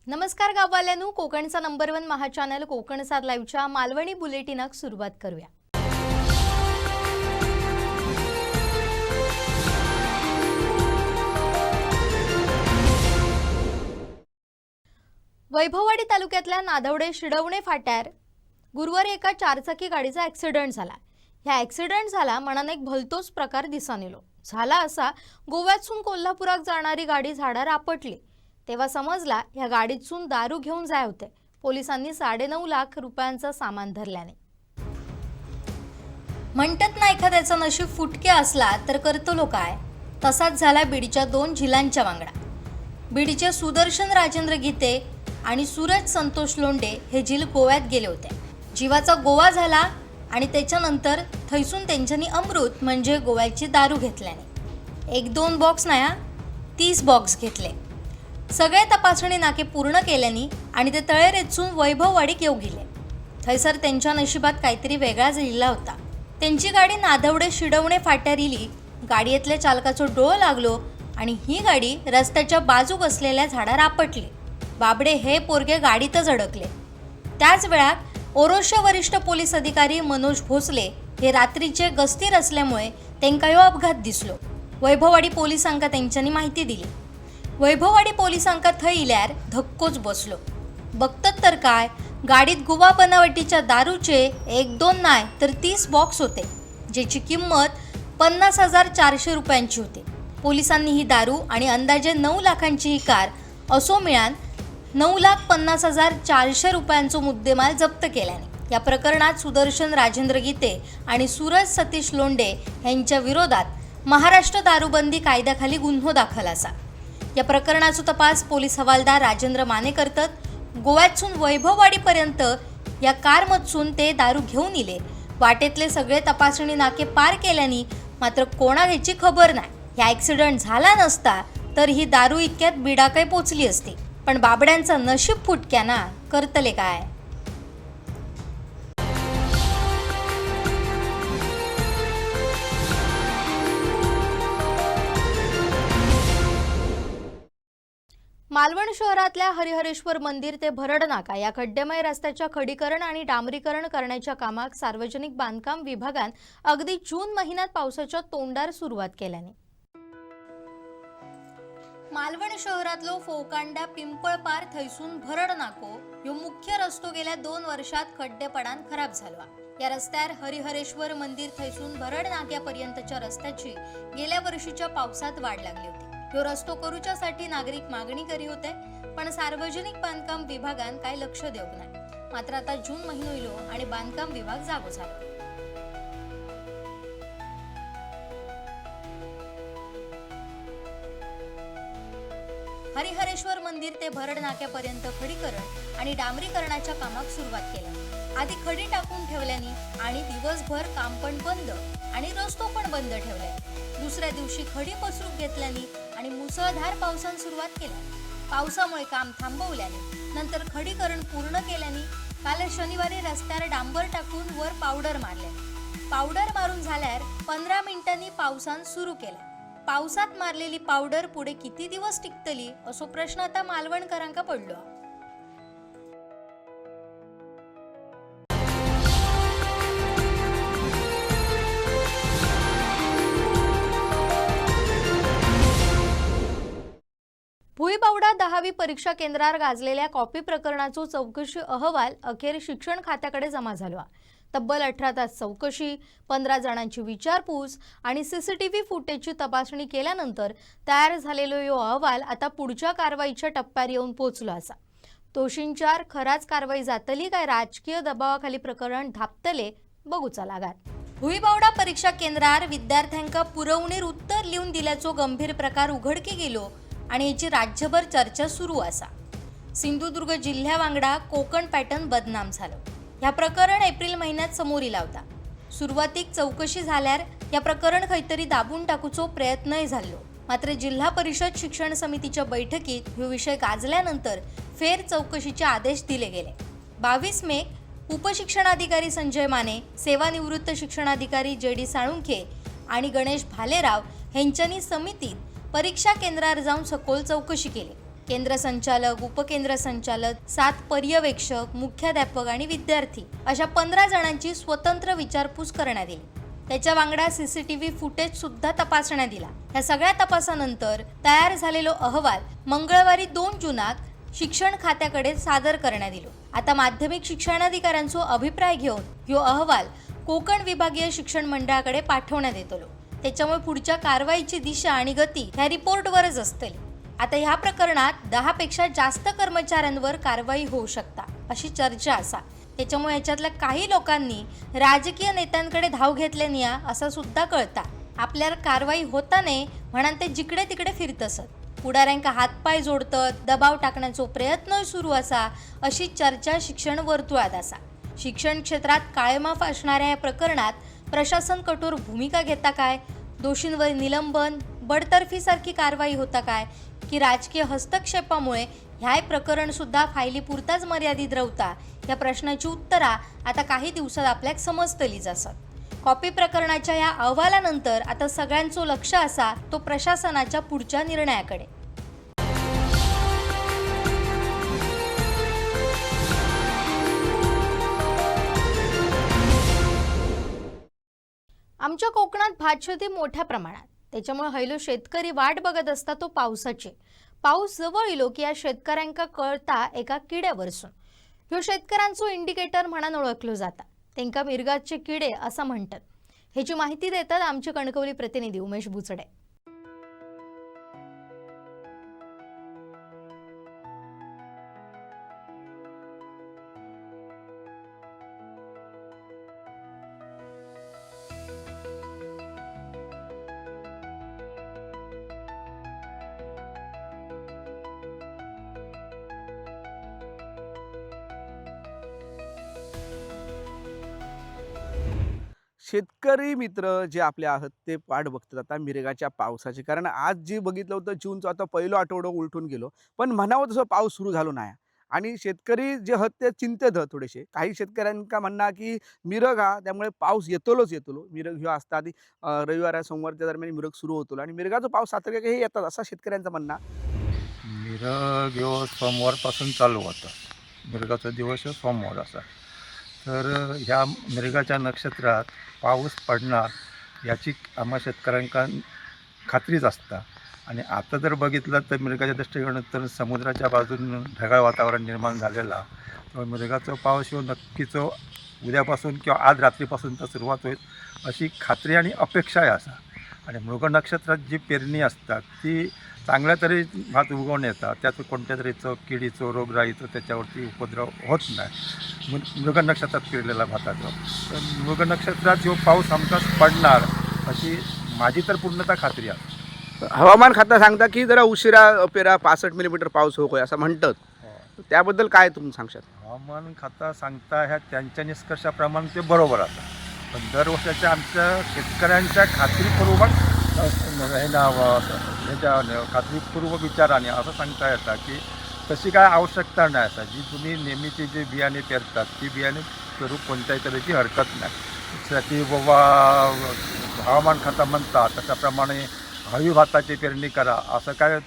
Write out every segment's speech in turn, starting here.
नमस्कार गाववाल्यांनो, कोकणचा नंबर 1 महा चॅनल कोकण सात लाईव्हच्या मालवणी बुलेटिनाक सुरुवात करूया। वैभववाडी तालुक्यातल्या नादवडे शिडवणे फाट्यार गुरुवारी एका चारचाकी गाडीचा ॲक्सिडेंट झाला। ह्या ॲक्सिडेंट झाला म्हणून एक भलतोच प्रकार दिसून आलो। झाला असा, गोव्यातून कोल्हापुराक जाणारी गाडी झाडार आपटली। तेव्हा समजला ह्या गाडीतून दारू घेऊन जाय होते। पोलिसांनी 9.5 लाख रुपयांचं सामान धरल्याने। म्हणतात ना, एखाद्याचं नशीब फुटके असला तर करतो काय। तसाच झाला बीडच्या 2 झिलांच्या वांगडा। बीडचे सुदर्शन राजेंद्र गीते आणि सूरज संतोष लोंढे हे झील गोव्यात गेले होते। जीवाचा गोवा झाला आणि त्याच्यानंतर थैसून त्यांच्यानी अमृत म्हणजे गोव्याची दारू घेतल्याने 1-2 बॉक्स नाही 30 बॉक्स घेतले। सगळे तपासणी नाके पूर्ण केल्यानी आणि ते तळे रेचून वैभववाडीक येऊ गेले। थैसर त्यांच्या नशिबात काहीतरी वेगळाच लिहिला होता। त्यांची गाडी नादवडे शिडवणे फाट्यार इली। गाडीतल्या चालकाचो डोळ लागलो आणि ही गाडी रस्त्याच्या बाजूक असलेल्या झाडार आपटली। बाबडे हे पोरगे गाडीतच अडकले। त्याच वेळात ओरोशे वरिष्ठ पोलीस अधिकारी मनोज भोसले हे रात्रीचे गस्तीर असल्यामुळे त्यांका ह्यो अपघात दिसलो। वैभववाडी पोलिसांका त्यांच्यानी माहिती दिली। वैभववाडी पोलिसांका थंय इल्यार धक्कोच बसलो। बघतात तर काय, गाडीत गुवा बनावटीच्या दारूचे 1-2 नाही तर 30 बॉक्स होते, ज्याची किंमत 50,400 रुपयांची होती। पोलिसांनी ही दारू आणि अंदाजे 9 लाखांची ही कार असो मिळान 9,50,400 रुपयांचा मुद्देमाल जप्त केल्याने या प्रकरणात सुदर्शन राजेंद्र गीते आणि सूरज सतीश लोंढे यांच्या विरोधात महाराष्ट्र दारूबंदी कायद्याखाली गुन्हा दाखल असा। या प्रकरणाचा तपास पोलीस हवालदार राजेंद्र माने करतात। गोव्यातून वैभववाडीपर्यंत या कारमधून ते दारू घेऊन इले। वाटेतले सगळे तपासणी नाके पार केल्यानी मात्र कोणा ह्याची खबर नाही। ह्या ॲक्सिडेंट झाला नसता तर ही दारू इतक्यात बिडाकै पोचली असती। पण बाबड्यांचं नशीब फुटक्याना करतले काय। मालवण शहरातल्या हरिहरेश्वर मंदिर ते भरड नाका या खड्डेमय रस्त्याच्या खडीकरण आणि डांबरीकरण करण्याच्या कामाक सार्वजनिक बांधकाम विभागान अगदी जून महिन्यात पावसाच्या तोंडार सुरुवात केल्याने मालवण शहरातलो फोकांडा पिंपळपार थैसून भरड नाको ह्यो मुख्य रस्तो गेल्या 2 वर्षात खड्डे पडान खराब झाला। या रस्त्यावर हरिहरेश्वर मंदिर थैसून भरड नाक्यापर्यंतच्या रस्त्याची गेल्या वर्षीच्या पावसात वाढ लागली होती। ह्यो रस्तो करूच्यासाठी नागरिक मागणी करी होते, पण सार्वजनिक बांधकाम विभागान काय लक्ष देऊक नाही। मात्र आता जून महिनो इलो आणि बांधकाम विभाग जागो झाला। हरिहरेश्वर मंदिर ते भरड नाक्यापर्यंत खडीकरण आणि डांबरीकरणाच्या कामाक सुरुवात केली। आधी खडी टाकून ठेवल्यानी आणि दिवसभर काम पण बंद आणि रस्तो पण बंद ठेवले। दुसऱ्या दिवशी खडी पसरूक घेतल्यानी आणि मुसळधार पावसान सुरुवात केली। पावसामुळे काम थांबवल्याने नंतर खडीकरण पूर्ण केल्यानी काल शनिवारी रस्त्यावर डांबर टाकून वर पावडर मारले। पावडर मारून झाल्यावर 15 मिनिटांनी पावसान सुरू केला। पावसात मारलेली पावडर पुढे किती दिवस टिकतली असो प्रश्न आता मालवणकरांका पडलो। भुईबावडा 10वी परीक्षा केंद्रावर गाजलेल्या कॉपी प्रकरणाचा चौकशी अहवाल अखेर शिक्षण खात्याकडे जमा झाला। तब्बल 18 तास चौकशी, 15 जणांची विचारपूस आणि सीसीटीव्ही फुटेजची तपासणी केल्यानंतर तयार झालेलो यो अहवाल आता पुढच्या कारवाईच्या टप्प्यावर येऊन पोहोचलो असा। दोषींच्यावर खराच कारवाई जातली काय राजकीय दबावाखाली प्रकरण धापतले बघूचा लागात। भुईबावडा परीक्षा केंद्रावर विद्यार्थ्यांका पुरवणीर उत्तर लिहून दिल्याचो गंभीर प्रकार उघडकी गेलो आणि याची राज्यभर चर्चा सुरू असा। सिंधुदुर्ग जिल्ह्यावांगडा कोकण पॅटर्न बदनाम झालं। या प्रकरण एप्रिल महिन्यात समोर इला होता। सुरुवातीक चौकशी झाल्यार या प्रकरण खैतरी दाबून टाकूचो प्रयत्नही झालो। मात्र जिल्हा परिषद शिक्षण समितीच्या बैठकीत हा विषय गाजल्यानंतर फेर चौकशीचे आदेश दिले गेले। 22 मे उपशिक्षणाधिकारी संजय माने, सेवानिवृत्त शिक्षणाधिकारी JD साळुंखे आणि गणेश भालेराव यांच्यानी समितीत परीक्षा केंद्रावर जाऊन सखोल चौकशी केली। केंद्र संचालक, उपकेंद्र संचालक, 7 पर्यवेक्षक, मुख्याध्यापक आणि विद्यार्थी अशा 15 जणांची स्वतंत्र विचारपूस करण्यात आली. त्याच्या वांगडा सीसीटीव्ही फुटेज सुद्धा तपासण्यात दिला. या सगळ्या तपासानंतर तयार झालेलो अहवाल मंगळवारी 2 जूनाक शिक्षण खात्याकडे सादर करण्यात आलो. आता माध्यमिक शिक्षणाधिकाऱ्यांचो अभिप्राय घेऊन ह्यो अहवाल कोकण विभागीय शिक्षण मंडळाकडे पाठवण्यात येतलो. त्याच्यामुळे पुढच्या कारवाईची दिशा आणि गती ह्या रिपोर्टवरच असतली. आता ह्या प्रकरणात 10 पेक्षा जास्त कर्मचाऱ्यांवर कारवाई होऊ शकता अशी चर्चा असा. त्याच्यामुळे याच्यातल्या काही लोकांनी राजकीय नेत्यांकडे धाव घेतल्यानी असं सुद्धा कळता. आपल्याला कारवाई होता नाही म्हणून ते जिकडे तिकडे फिरत असत. पुढाऱ्यांका हातपाय जोडतात, दबाव टाकण्याचा प्रयत्न सुरू असा अशी चर्चा शिक्षण वर्तुळात असा. शिक्षण क्षेत्रात काळेमाफ असणाऱ्या या प्रकरणात प्रशासन कठोर भूमिका घेता काय? दोषींवर निलंबन, बडतर्फीसारखी कारवाई होता काय? की राजकीय हस्तक्षेपामुळे ह्या प्रकरण सुद्धा फायलीपुरताच मर्यादित राहता? या प्रश्नाची उत्तरा आता काही दिवसात आपल्याक समजतलीच असत. कॉपी प्रकरणाच्या या अहवालानंतर आता सगळ्यांचं लक्ष असा तो प्रशासनाच्या पुढच्या निर्णयाकडे. आमच्या कोकणात भातशेती मोठ्या प्रमाणात, त्याच्यामुळे हैलो शेतकरी वाट बघत असता तो पावसाची. पाऊस जवळ इलो की या शेतकऱ्यांका कळता एका किड्यावरसून. ह्यो शेतकऱ्यांचो इंडिकेटर म्हणून ओळखलो जाता. त्यांका मिरगाचे किडे असं म्हणतात. ह्याची माहिती देतात आमचे कणकवली प्रतिनिधी उमेश बुचडे. शेतकरी मित्र जे आपले आहात ते वाट बघतात आता मिरगाच्या पावसाची. कारण आज जे बघितलं होतं जूनचा आता पहिलं आठवडं उलटून गेलो, पण म्हणावं तसं पाऊस सुरू झालो नाही. आणि शेतकरी जे आहेत ते चिंतेत आहेत थोडेसे. काही शेतकऱ्यांका म्हणणं की मिरग हा त्यामुळे पाऊस येतलोच येतलो. मिरग ह्यो असता आधी रविवार सोमवारच्या दरम्यान मिरग सुरू होतो आणि मिरगाचा पाऊस 7 तारखेला हे येतात असं शेतकऱ्यांचं म्हणणं. मिरग ह्यो सोमवारपासून चालू होता. मिरगाचा दिवस ह्यो सोमवार असा. तर ह्या मिरगाच्या नक्षत्रात पाऊस पडणार याची आम्हा शेतकऱ्यांका खात्रीच असता. आणि आता जर बघितलं तर मिरगाच्या दृष्टिकोनात तर समुद्राच्या बाजून ढगाळ वातावरण निर्माण झालेला. तर मिरगाचा पाऊस ह्यो नक्कीच उद्यापासून किंवा आज रात्रीपासून तर सुरुवात होईल अशी खात्री आणि अपेक्षा आहे असा. आणि मृग नक्षत्रात जी पेरणी असतात ती चांगल्या तरी भात उगवून येतात. त्यात कोणत्या तरीचं किडीचं रोगराईचं त्याच्यावरती उपद्रव होत नाही मृग नक्षत्रात पेरलेला भाताचं. तर मृग नक्षत्रात जो पाऊस हमखास पडणार अशी माझी तर पूर्णतः खात्री आहे. हवामान खातं सांगता की जरा उशिरा पेरा 65 मिलीमीटर पाऊस होतोय असं म्हणतात. त्याबद्दल काय तुम्ही सांगशाल? हवामान खाता सांगता ह्या त्यांच्या निष्कर्षाप्रमाणे ते बरोबर असतं. पण दरवर्षाच्या आमच्या शेतकऱ्यांच्या खात्रीपूर्वक ह्याच्या खात्रीपूर्वक विचाराने असं सांगता येतं की तशी काय आवश्यकता नाही असा. जी तुम्ही नेहमीची जे बियाणे पेरतात ती बियाणे पेरू कोणत्याही तऱ्हेची हरकत नाही. त्यासाठी बाबा हवामान खाता म्हणतात तशाप्रमाणे हळी भाताची पेरणी करा असं काय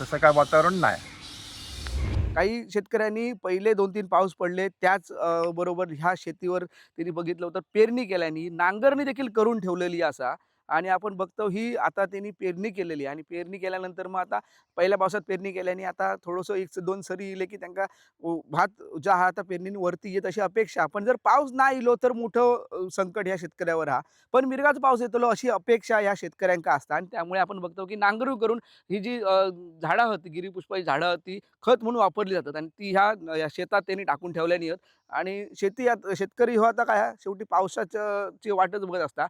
तसं काय वातावरण नाही. काही शेतकऱ्यांनी पहिले 2-3 पाऊस पडले त्याच बरोबर ह्या शेतीवर त्यांनी बघितलं होतं पेरणी केल्याने नांगरणी देखील करून ठेवलेली असा. आणि आपण बघतो ही आता त्यांनी पेरणी केलेली आणि पेरणी केल्यानंतर मग आता पहिल्या पावसात पेरणी केल्याने आता थोडंसं 1-2 सरी येले की त्यांना भात ज्या हा आता पेरणीने वरती येत अशी अपेक्षा. पण जर पाऊस नाही इलो तर मोठं संकट ह्या शेतकऱ्यावर हा. पण मिरगाचा पाऊस येतलो अशी अपेक्षा या शेतकऱ्यांका असतात आणि त्यामुळे आपण बघतो की नांगरू करून ही जी झाडं होती गिरीपुष्पाची झाडं होती खत म्हणून वापरली जातात आणि ती ह्या शेतात त्यांनी टाकून ठेवल्यानी आहेत. आणि शेतकरी हो आता काय शेवटी पावसाची वाटच बघत असता.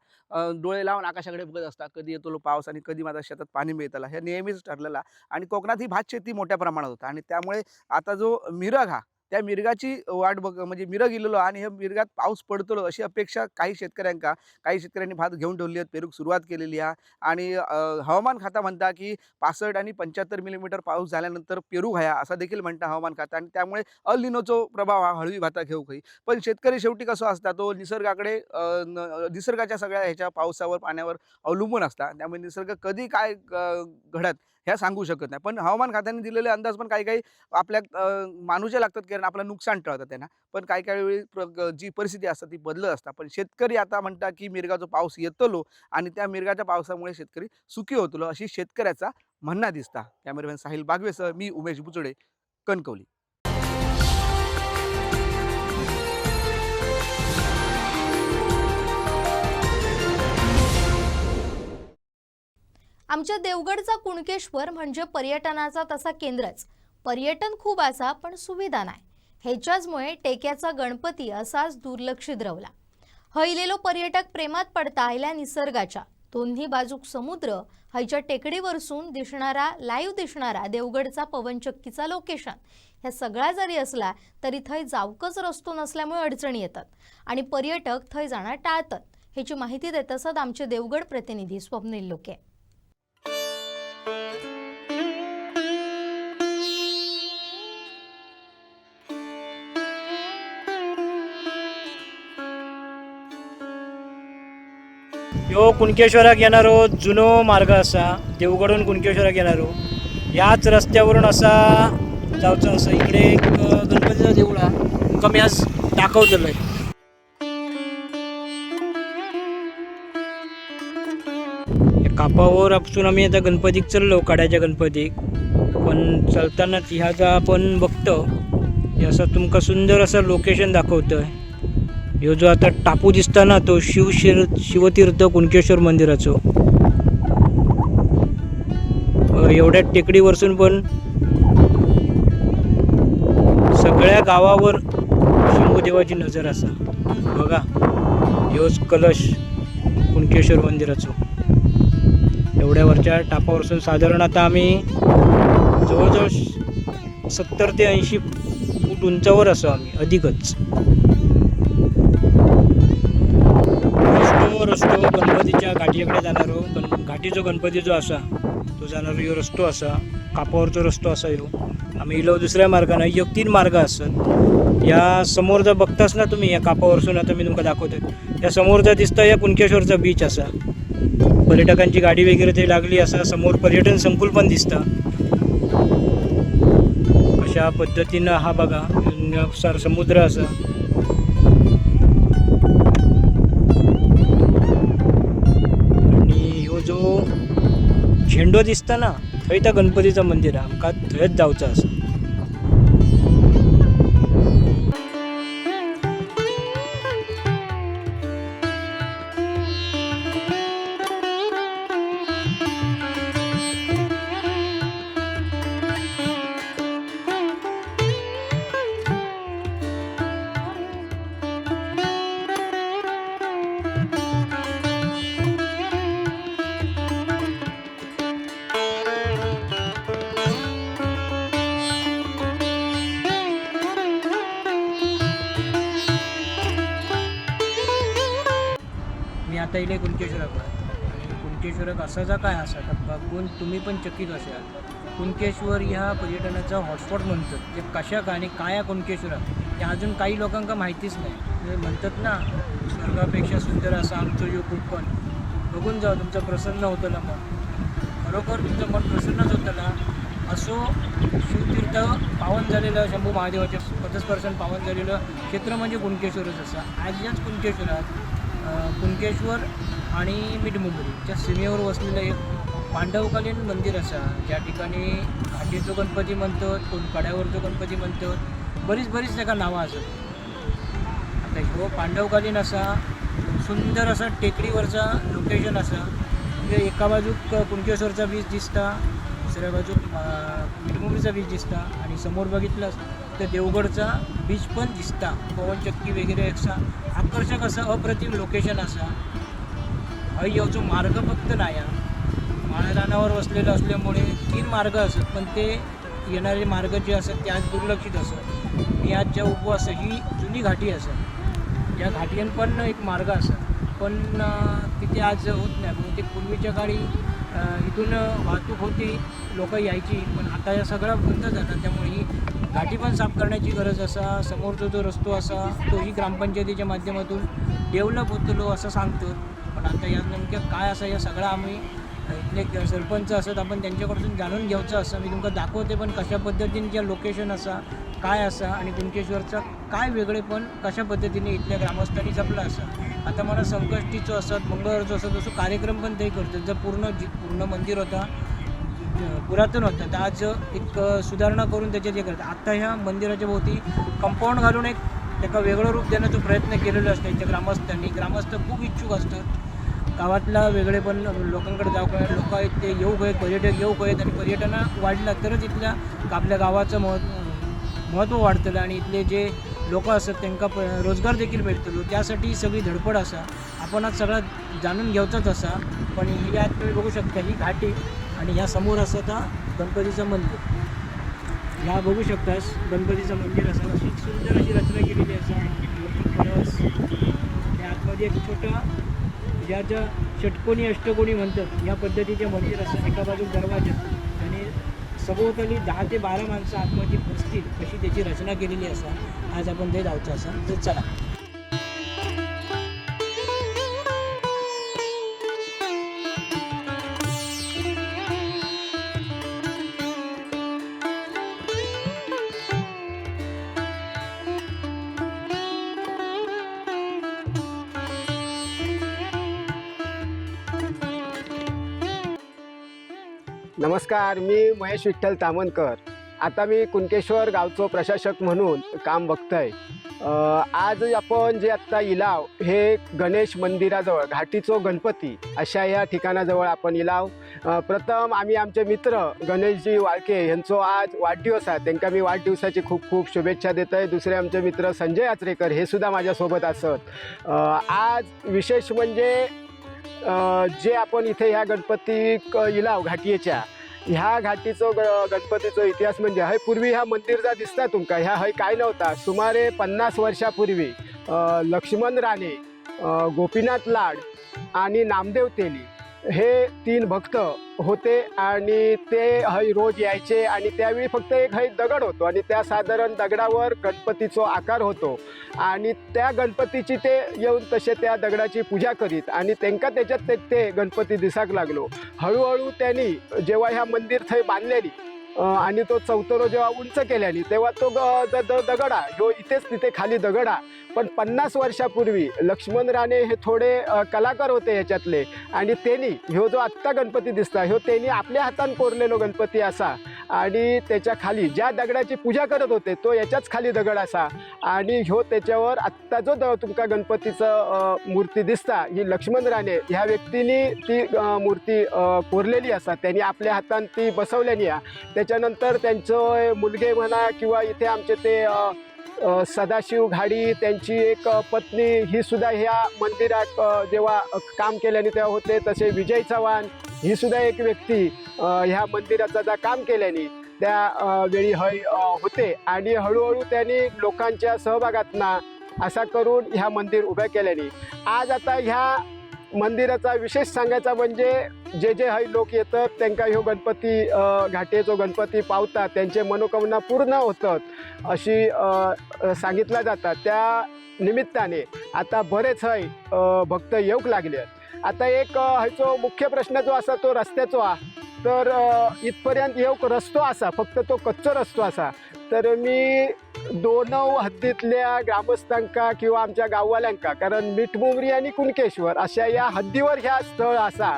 डोळे लावून आकाशाकडे बघत असता कधी येतो पाऊस आणि कधी माझ्या शेतात पाणी मिळतं हे नेहमीच ठरलेला. आणि कोकणात ही भात शेती मोठ्या प्रमाणात होता आणि त्यामुळे आता जो मिरग हा त्या मिरगाची वाट म्हणजे मिरग इलेलो आणि ह्या मिरगात पाऊस पडतलो अशी अपेक्षा काही शेतकऱ्यांनी भात घेऊन ठेवली आहेत. पेरूक सुरुवात केलेली आहे आणि हवामान खाता म्हणता की 65 आणि 75 मिलीमीटर पाऊस झाल्यानंतर पेरू घ्या असा देखील म्हणता हवामान खाता. आणि त्यामुळे अल निनोचो प्रभाव हा हळवी भाता घेऊ काही. पण शेतकरी शेवटी कसं असता तो निसर्गाकडे निसर्गाच्या सगळ्या ह्याच्या पावसावर पाण्यावर अवलंबून असतात. त्यामुळे निसर्ग कधी काय घडत ह्या सांगू शकत नाही. पण हवामान खात्याने दिलेले अंदाज पण काही काही आपल्या मानूचे लागतात, कारण आपलं नुकसान टळतं त्यांना. पण काही वेळी जी परिस्थिती असते ती बदलत असतात. पण शेतकरी आता म्हणतात की मिरगाचा पाऊस येतलो आणि त्या मिरगाच्या पावसामुळे शेतकरी सुखी होतलो, अशी शेतकऱ्याचा म्हणणं दिसता. कॅमेरामॅन साहिल बागवेसह मी उमेश बुचडे, कणकवली. आमच्या देवगडचा कुणकेश्वर म्हणजे पर्यटनाचा तसा केंद्रच. पर्यटन खूप असा पण सुविधा नाही. ह्याच्याचमुळे टेक्याचा गणपती असाच दुर्लक्षित रवला. हयलेलो पर्यटक प्रेमात पडता आयल्या निसर्गाच्या. दोन्ही बाजूक समुद्र, हयच्या टेकडीवरसून दिसणारा लाईव्ह दिसणारा देवगडचा पवनचक्कीचा लोकेशन, ह्या सगळा जरी असला तरी थंय जावकच रस्तो नसल्यामुळे अडचणी येतात आणि पर्यटक थंय जाणं टाळतात. ह्याची माहिती देत असत आमचे देवगड प्रतिनिधी स्वप्नील लोके. ह्यो कुणकेश्वराक येणारो जुनो मार्ग असा. देवगडून कुणकेश्वराक येणारो ह्याच रस्त्यावरून असा जावचं असं. इकडे एक गणपतीचं देऊळ हा, तुमका मी आज दाखवतलोय. कापावर आपसून आम्ही आता गणपतीक चललो, काड्याच्या गणपतीक. पण चलताना ह्याचा आपण बघतो हे असं तुमका सुंदर असं लोकेशन दाखवतोय. ह्यो जो आता टापू दिसता ना, तो शिवतीर्थ कुणकेश्वर मंदिराचो. एवढ्या टेकडीवरसून पण सगळ्या गावावर शंभूदेवाची नजर असा. बघा ह्योच कलश कुणकेश्वर मंदिराचो. एवढ्या वरच्या टापावरसून साधारण आता आम्ही जवळजवळ 70 ते 80 फूट उंचावर असो आम्ही, अधिकच. रस्तो गणपतीच्या घाटीकडे जाणारो, घाटीचो गणपती जो असा तो जाणारो ह्यो रस्तो असा. कापावरचो रस्तो असा ह्यो. आम्ही इलो दुसऱ्या मार्गाने. ह्यो 3 मार्ग असत. या समोर जर बघताच ना तुम्ही, या कापावरसून आता मी तुमका दाखवतोय, या समोरचा दिसता या कुणकेश्वरचा बीच असा. पर्यटकांची गाडी वगैरे ते लागली असा. समोर पर्यटन संकुल पण दिसता. अशा पद्धतीनं हा बघा समुद्र असा. जो झेंडो दिसता ना, थंय त्या गणपतीचं मंदिर आहे. आमका थंयच जावचं असं. आता इले कुणकेश्वराक आणि कुणकेश्वराक असाचा काय असा तर बघून तुम्ही पण चकित असाल. कुणकेश्वर ह्या पर्यटनाचा हॉटस्पॉट म्हणतात. जे कशाक आणि काय कुणकेश्वराक ते अजून काही लोकांना माहितीच नाही. म्हणजे म्हणतात ना, स्वर्गापेक्षा सुंदर असा आमचं जो कुंकण. बघून जाऊ, तुमचं प्रसन्न होतं ना मन. खरोखर तुमचं मन प्रसन्नच होतं ना. असो शिवतीर्थ पावन झालेलं, शंभू महादेवाच्या पदस्पर्शन पावन झालेलं क्षेत्र म्हणजे कुणकेश्वरच असा. आज याच कुणकेश्वरात कुणकेश्वर आणि मिठमुंबरीच्या सीमेवर वसलेलं एक पांडवकालीन मंदिर असा. ज्या ठिकाणी घाटीचो गणपती म्हणतात, कोण कड्यावरचो गणपती म्हणतात, बरीच त्याका नावं असत. आता ह्यो पांडवकालीन असा सुंदर असा टेकडीवरचा लोकेशन असा. म्हणजे एका बाजूक कुणकेश्वरचा बीच दिसता, दुसऱ्या बाजूक मिठमुंबरीचा बीच दिसता आणि समोर बघितलंस तर देवगडचा बीच पण दिसता. पवनचक्की वगैरे असा आकर्षक असं अप्रतिम लोकेशन असा. ह्योचो मार्ग फक्त नाही, माळरानावर वसलेलं असल्यामुळे 3 मार्ग असत, पण ते येणारे मार्ग जे असत ते आज दुर्लक्षित असत. मी आज ज्या उभो असं ही जुनी घाटी असत. या घाटीन पण एक मार्ग असत, पण तिथे आज होत नाही. बहुतेक पूर्वीच्या काळी इथून वाहतूक होती, लोक यायची, पण आता या सगळं बंद झालं. त्यामुळे ही घाटी पण साफ करण्याची गरज असा. समोरचा जो रस्तो असा तोही ग्रामपंचायतीच्या माध्यमातून डेव्हलप होतलो असं सांगतो. पण आता या नेमक्या काय असं या सगळं आम्ही इथले सरपंच असत आपण त्यांच्याकडून जाणून घेवचं असं मी तुमकां दाखवते पण कशा पद्धतीने जे लोकेशन असा काय असा आणि कुणकेश्वरचा काय वेगळेपण कशा पद्धतीने इथल्या ग्रामस्थांनी जपला असा. आता मला संकष्टीचो असत मंगळवारचो असत असो कार्यक्रम पण ते करतात. जर पूर्ण मंदिर होता पुरातन होतं तर आज एक सुधारणा करून त्याचे जे करतात. आत्ता ह्या मंदिराच्या भोवती कंपाऊंड घालून एक त्याला वेगळं रूप देण्याचा प्रयत्न केलेला असतो इथल्या ग्रामस्थांनी. ग्रामस्थ खूप इच्छुक असतात गावातला वेगळेपण लोकांकडे जाऊ काय लोक आहेत ते येऊ आहेत पर्यटक येऊ आहेत आणि पर्यटन वाढला तरच इथल्या आपल्या गावाचं महत्त्व वाढतलं आणि इथले जे लोक असतात त्यांना रोजगार देखील भेटतलो. त्यासाठी सगळी धडपड असा आपण आज सगळं जाणून घेवचाच असा. पण यात तुम्ही बघू शकता ही घाटी आणि ह्या समोर असं आता गणपतीचं मंदिर. ह्या बघू शकतास गणपतीचं मंदिर असं अशी सुंदर अशी रचना केलेली असा. खरंच त्या आतमध्ये एक छोटा ज्याच्या षटकोनी अष्टकोनी म्हणतात या पद्धतीचे मंदिर असं. एका बाजूला दरवाजा आणि सभोवताली 10 ते 12 माणसं आतमध्ये बसतील अशी त्याची रचना केलेली असा. आज आपण ते जाऊचं असा तर चला. नमस्कार, मी महेश विठ्ठल तामनकर. आता मी कुणकेश्वर गावचो प्रशासक म्हणून काम बघतोय. आज आपण जे आत्ता इलाव हे गणेश मंदिराजवळ घाटीचो गणपती अशा या ठिकाणाजवळ आपण इलाव. प्रथम आम्ही आमचे मित्र गणेशजी वाळके यांचो आज वाढदिवस आहे. त्यांना मी वाढदिवसाची खूप खूप शुभेच्छा देत आहे. दुसरे आमचे मित्र संजय यात्रेकर हे सुद्धा माझ्यासोबत असत. आज विशेष म्हणजे जे आपण इथे ह्या गणपती इलाव घाटीच्या ह्या घाटीचो गणपतीचो इतिहास म्हणजे हय पूर्वी ह्या मंदिर जा दिसता तुमका ह्या हय काय नव्हता. सुमारे 50 वर्षापूर्वी लक्ष्मण राणे, गोपीनाथ लाड आणि नामदेव तेली हे 3 भक्त होते आणि ते हय रोज यायचे आणि त्यावेळी फक्त एक हय दगड होतो आणि त्या साधारण दगडावर गणपतीचा आकार होतो आणि त्या गणपतीची ते येऊन तसे त्या दगडाची पूजा करीत आणि त्यांना त्याच्यात ते गणपती दिसाक लागलो. हळूहळू त्यांनी जेव्हा ह्या मंदिर थंय बांधलेली आणि तो चौतरो जेव्हा उंच केल्यानी तेव्हा तो दगडा ह्यो इथेच तिथे खाली दगडा. पण 50 वर्षापूर्वी लक्ष्मण राणे हे थोडे कलाकार होते ह्याच्यातले आणि त्यांनी ह्यो जो आत्ता गणपती दिसता ह्यो त्यांनी आपल्या हातान कोरलेलो गणपती असा आणि त्याच्या खाली ज्या दगडाची पूजा करत होते तो याच्याच खाली दगड असा आणि ह्यो त्याच्यावर आत्ता जो तुमका गणपतीचं मूर्ती दिसता ही लक्ष्मण राणे ह्या व्यक्तीने ती मूर्ती कोरलेली असा. त्यांनी आपल्या हातान ती बसवलेली आहे. त्याच्यानंतर त्यांचं मुलगे म्हणा किंवा इथे आमचे ते सदाशिव घाडी त्यांची एक पत्नी ही सुद्धा ह्या मंदिरात जेव्हा काम केल्याने तेव्हा होते. तसे विजय चव्हाण ही सुद्धा एक व्यक्ती ह्या मंदिराचं जा काम केल्याने त्या वेळी हय होते आणि हळूहळू त्यांनी लोकांच्या सहभागातनं असा करून ह्या मंदिर उभ्या केल्याने आज आता ह्या मंदिराचा विशेष सांगायचा म्हणजे जे हय लोक येतात त्यांना ह्यो गणपती घाटेचो गणपती पावतात त्यांचे मनोकामना पूर्ण होतात अशी सांगितलं जातात. त्या निमित्ताने आता बरेच हय भक्त येऊक लागले. आता एक हयचो मुख्य प्रश्न जो असा तो रस्त्याचो तर इथपर्यंत येऊक रस्तो असा फक्त तो कच्चो रस्तो असा. तर मी दोनव हद्दीतल्या ग्रामस्थांका किंवा आमच्या गाववाल्यांका कारण मिठमुंबरी आणि कुणकेश्वर अशा या हद्दीवर ह्या स्थळ असा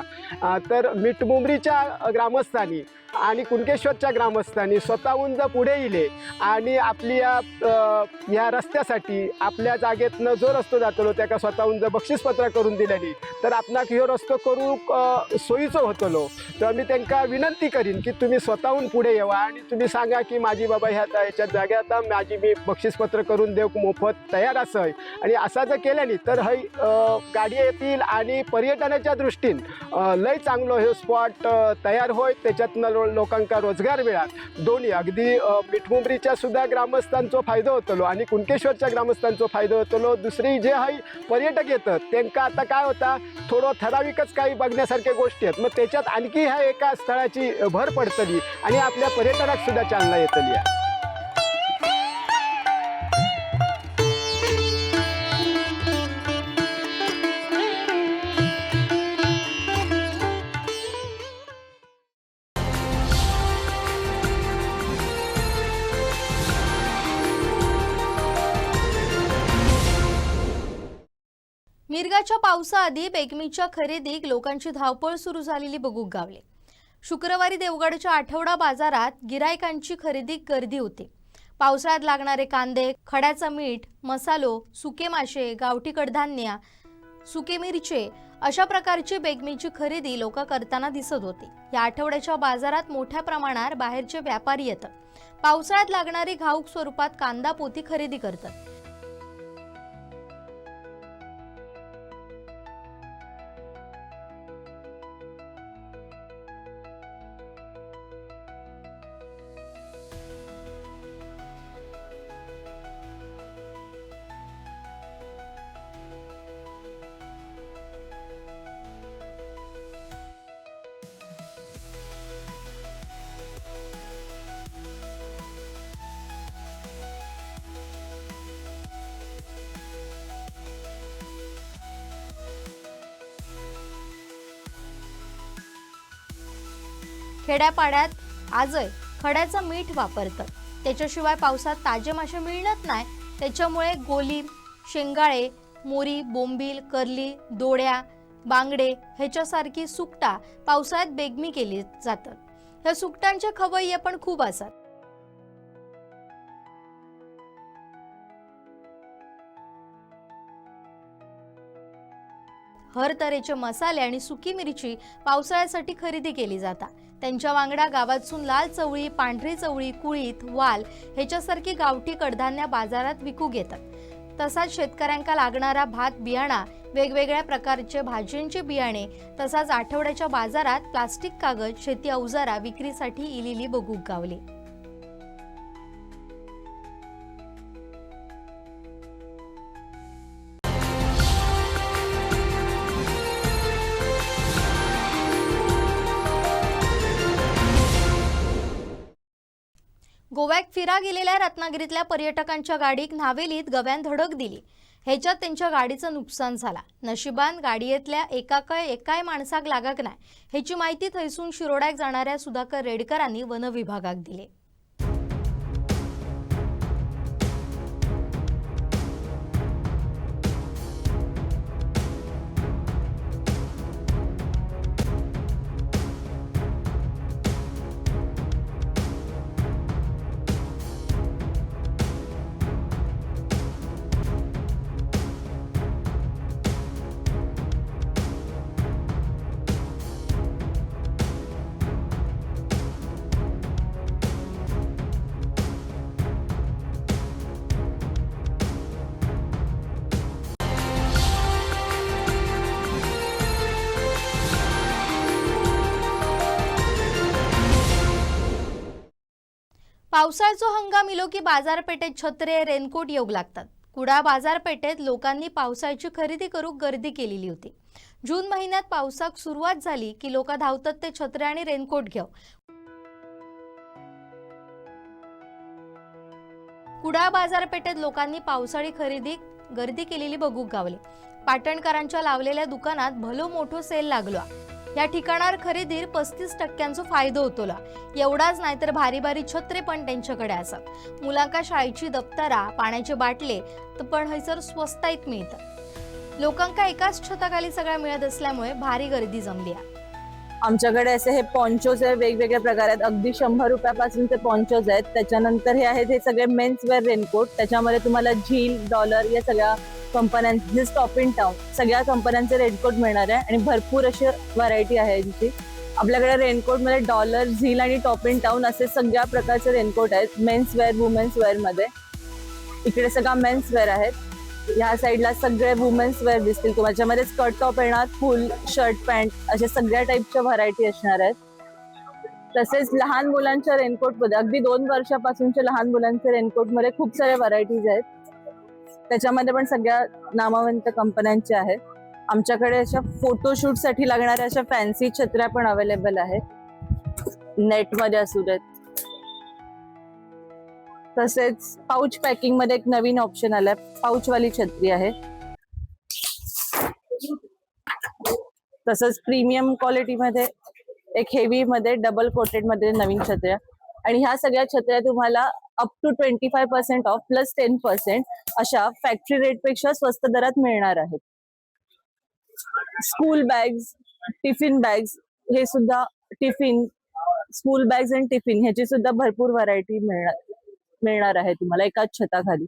तर मिठमुंबरीच्या ग्रामस्थांनी आणि कुणकेश्वरच्या ग्रामस्थांनी स्वतःहून जर पुढे येले आणि आपली या रस्त्यासाठी आपल्या जागेतनं जो रस्तो जातलो त्याका स्वतःहून जर बक्षीसपत्र करून दिल्यानी तर आपणाक ह्यो रस्तो करू सोयीचो होतलो. तर मी त्यांना विनंती करीन की तुम्ही स्वतःहून पुढे येवा आणि तुम्ही सांगा की माझी बाबा ह्याच्या जाग्यात मी बक्षीसपत्र करून देऊ मोफत तयार असय आणि असा जर केल्याने तर हय गाडी येतील आणि पर्यटनाच्या दृष्टीने लय चांगलो हे स्पॉट तयार होय. त्याच्यातनं लोकांका रोजगार मिळात. दोन्ही अगदी मिठमुंबरीच्या सुद्धा ग्रामस्थांचो फायदो होतलो आणि कुणकेश्वरच्या ग्रामस्थांचो फायदो होतलो. दुसरी जे हय पर्यटक येतात त्यांना आता काय होता थोडं ठराविकच काही बघण्यासारख्या गोष्टी आहेत मग त्याच्यात आणखी ह्या एका स्थळाची भर पडतली आणि आपल्या पर्यटनात सुद्धा चालना येतली आहे. मेघाच्या पावसाआधी बेगमीच्या खरेदीक लोकांची धावपळ सुरू झालेली बघूक गावली। शुक्रवारी देवगडच्या आठवडा बाजारात गिरायकांची खरेदीक गर्दी होती। पावसाळ्यात लागणारे कांदे, खड्याचं मीठ, मसालो, सुके मासे, गावठी कडधान्य, सुके मिरचे अशा प्रकारची बेगमीची खरेदी लोक करताना दिसत होती। या आठवड्याच्या बाजारात मोठ्या प्रमाणात बाहेरचे व्यापारी येतात। पावसाळ्यात लागणारी घाऊक स्वरूपात कांदा पोती खरेदी करतात। खेड्यापाड्यात आजही खड्याचं मीठ वापरतात। त्याच्याशिवाय पावसात ताजे मासे मिळत नाही। त्याच्यामुळे गोली, शेंगाळे, मोरी, बोंबील, करली, दोड्या, बांगडे ह्याच्यासारखी सुकटा पावसाळ्यात बेगमी केली जातात। ह्या सुकटांचे खवय्ये पण खूप असतात। हर तऱ्हेचे मसाले आणि सुकी मिरची पावसाळ्यासाठी खरेदी केली जातात। त्यांच्या वांगडा गावातून लाल चवळी, पांढरी चवळी, कुळीत, वाल ह्याच्यासारखी गावठी कडधान्य बाजारात विकू घेतात। तसाच शेतकऱ्यांका लागणारा भात बियाणा, वेगवेगळ्या प्रकारचे भाज्यांचे बियाणे, तसाच आठवड्याच्या बाजारात प्लास्टिक, कागद, शेती अवजारा विक्रीसाठी इलेली बघूक गावली। गोव्यात फिरा गेलेल्या रत्नागिरीतल्या पर्यटकांच्या गाडीक नावेलीत गव्यान धडक दिली। ह्याच्यात त्यांच्या गाडीचं नुकसान झाला। नशिबान गाडीतल्या एकाय माणसाक लागक नाही। ह्याची माहिती थैसून शिरोड्याक जाणाऱ्या सुधाकर रेडकरांनी वन विभागाक दिली। पावसाळ्याचो हंगाम इलो की बाजारपेठेत छत्रे, रेनकोट येऊ लागतात। कुडा बाजारपेठेत लोकांनी पावसाची खरेदी करूक गर्दी केलेली होती। जून महिन्यात पावसाक सुरुवात झाली की लोक धावतात ते छत्रे आणि रेनकोट घेऊ। कुडा बाजारपेठेत लोकांनी पावसाळी खरेदी गर्दी केलेली बघूक गावली। पाटणकरांच्या लावलेल्या दुकानात भलो मोठो सेल लागलो। या ठिकाणार खरेदीर 35% फायदो होतोला। एवढाच नाही तर भारी भारी छत्रे पण त्यांच्याकडे असतात। मुलांका शाळेची दप्तरा, पाण्याचे बाटले पण हैसर स्वस्ताईत मिळतात। लोकांका एकाच छताखाली सगळं मिळत असल्यामुळे भारी गर्दी जमली आहे। आमच्याकडे असे हे पॉन्चोज आहे, वेगवेगळ्या प्रकार आहेत। अगदी 100 रुपयापासून ते पॉन्चोज आहेत। त्याच्यानंतर हे आहेत हे सगळे मेन्स वेअर रेनकोट। त्याच्यामध्ये तुम्हाला झील, डॉलर या सगळ्या कंपन्यांचे, स्टॉप इन टाउन सगळ्या कंपन्यांचे रेनकोट मिळणार आहे आणि भरपूर अशी व्हरायटी आहे यांची। आपल्याकडे रेनकोट मध्ये डॉलर, झील आणि टॉप इन टाउन असे सगळ्या प्रकारचे रेनकोट आहेत। मेन्स वेअर, वुमेन्स वेअर मध्ये इकडे सगळा मेन्स वेअर आहेत। ह्या साईडला सगळे वुमेन्स वेअर दिसतील तुम्हाला, ज्यामध्ये स्कर्ट टॉप येणार, फुल शर्ट पॅन्ट अशा सगळ्या टाईपच्या व्हरायटी असणार आहेत। तसेच लहान मुलांच्या रेनकोट मध्ये अगदी 2 वर्षापासूनच्या लहान मुलांच्या रेनकोट मध्ये खूप सारे व्हरायटीज आहेत। त्याच्यामध्ये पण सगळ्या नामवंत कंपन्यांच्या आहेत। आमच्याकडे अशा फोटोशूट साठी लागणाऱ्या अशा फॅन्सी छत्र्या पण अवेलेबल आहेत, नेट मध्ये असू देत। तसेच पाऊच पॅकिंग मध्ये एक नवीन ऑप्शन आलाय, पाऊच वाली छत्री आहे। तसंच प्रीमियम क्वालिटी मध्ये एक हेवी मध्ये डबल कोटेड मध्ये नवीन छत्र्या, आणि ह्या सगळ्या छत्र्या तुम्हाला अप टू 25% ऑफ प्लस 10% अशा फॅक्टरी रेट पेक्षा स्वस्त दरात मिळणार आहेत। स्कूल बॅग्स, टिफिन बॅग्स, हे सुद्धा टिफिन, स्कूल बॅग्स आणि टिफिन ह्याची सुद्धा भरपूर व्हरायटी मिळणार आहे तुम्हाला एकाच छताखाली.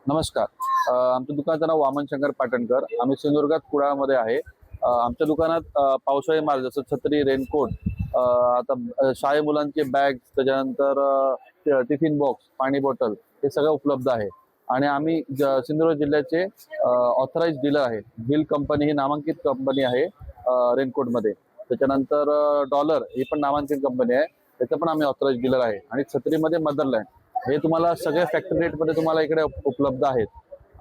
नमस्कार. आमचं दुकानाचं नाव वामन शंकर पाटणकर. आम्ही सिंधुदुर्गात कुडाळमध्ये आहे. आमच्या दुकानात पावसाळी माल जसं छत्री, रेनकोट, आता शाळे मुलांचे बॅग, त्याच्यानंतर टिफिन बॉक्स, पाणी बॉटल हे सगळं उपलब्ध आहे. आणि आम्ही सिंधुदुर्ग जिल्ह्याचे ऑथराइज डीलर आहे. व्हील कंपनी ही नामांकित कंपनी आहे रेनकोटमध्ये. त्याच्यानंतर डॉलर ही पण नामांकित कंपनी आहे, त्याचं पण आम्ही ऑथराइज डीलर आहे. आणि छत्रीमध्ये मदरलँड हे तुम्हाला सगळे फॅक्टरी रेटमध्ये तुम्हाला इकडे उपलब्ध आहेत.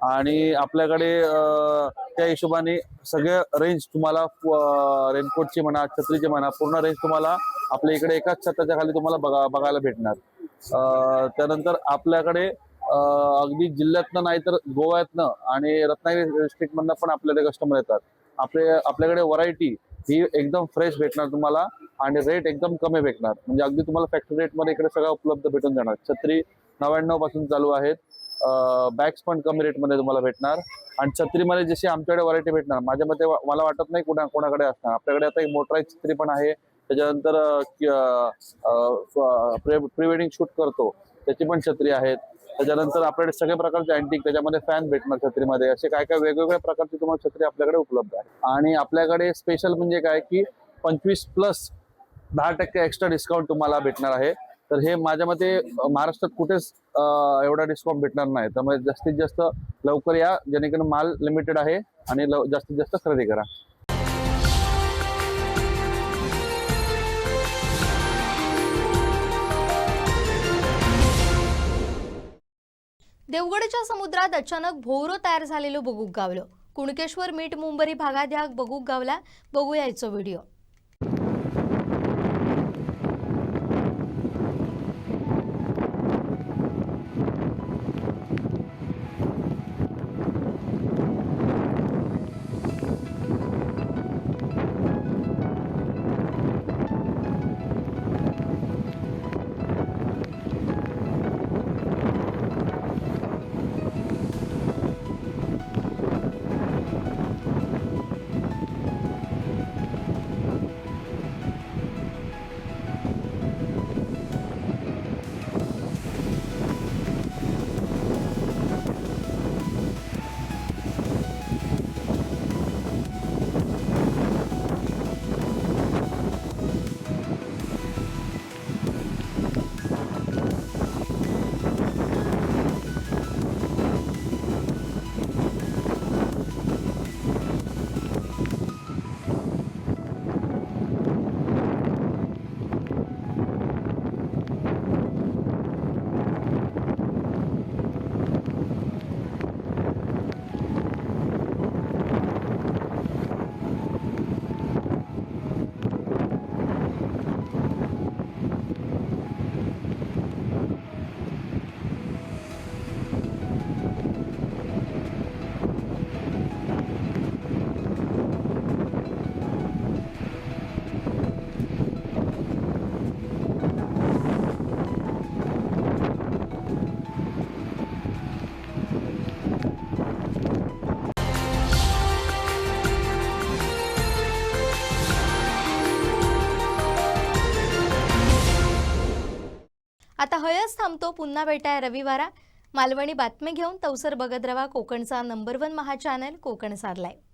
आणि आपल्याकडे त्या हिशोबाने सगळे रेंज तुम्हाला रेनकोटची म्हणा, छत्रीची म्हणा, पूर्ण रेंज तुम्हाला आपल्या इकडे एकाच छताच्या खाली तुम्हाला बघायला भेटणार. त्यानंतर आपल्याकडे अगदी जिल्ह्यातनं नाही तर गोव्यातनं आणि रत्नागिरी डिस्ट्रिक्टमधनं पण आपल्याकडे कस्टमर येतात. आपल्याकडे व्हरायटी ही एकदम फ्रेश भेटणार तुम्हाला आणि रेट एकदम कमी भेटणार. म्हणजे अगदी तुम्हाला फॅक्टरी रेटमध्ये इकडे सगळं उपलब्ध भेटून जाणार. छत्री 99 पासून चालू आहेत. बॅग्स पण कमी रेटमध्ये तुम्हाला भेटणार. आणि छत्रीमध्ये जशी आमच्याकडे व्हरायटी भेटणार, माझ्या मते मला वाटत नाही कोणाकडे असणार. आपल्याकडे आता एक मोटराईज छत्री पण आहे. त्याच्यानंतर प्री वेडिंग शूट करतो त्याची पण छत्री आहेत. त्याच्यानंतर आपल्याकडे सगळे प्रकारचे अँटिक, त्याच्यामध्ये फॅन भेटणार छत्रीमध्ये. असे काय काय वेगवेगळ्या प्रकारची तुम्हाला छत्री आपल्याकडे उपलब्ध आहे. आणि आपल्याकडे स्पेशल म्हणजे काय की 25+10% एक्स्ट्रा डिस्काउंट तुम्हाला भेटणार आहे. तर हे माझ्या मते महाराष्ट्रात कुठेच एवढा डिस्काउंट भेटणार नाही. त्यामुळे जास्तीत जास्त लवकर या, जेणेकरून माल लिमिटेड आहे आणि जास्तीत जास्त खरेदी करा. देवगडच्या समुद्रात अचानक भोवरं तयार झालेलं बगूक गावलं. कुणकेश्वर मीठ मुंबरी भागात ह्या बगूक गावला. बघूया याचा व्हिडिओ. आता हयच थांबतो. पुन्हा भेटाय रविवारा. मालवणी बातमी घेऊन तवसर बघत रवा कोकणचा नंबर 1 महा चॅनल कोकण सार लाईव्ह.